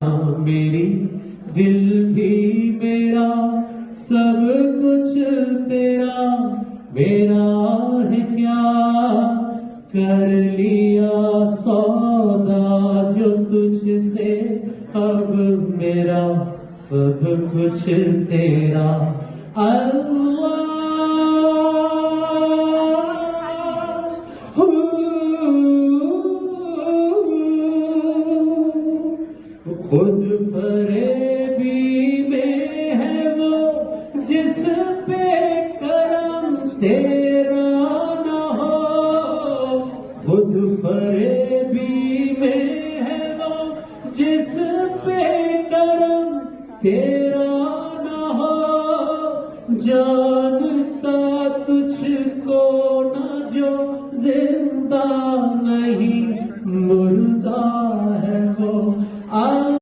मेरी दिल भी मेरा, सब कुछ तेरा, मेरा है क्या कर लिया सौदा जो तुझसे, अब मेरा सब कुछ तेरा। अल्लाह खुद फरेबी में है वो जिस पे करम तेरा न हो, खुद फरेबी में है वो जिस पे करम तेरा न हो, जानता तुझको न जो जिंदा नहीं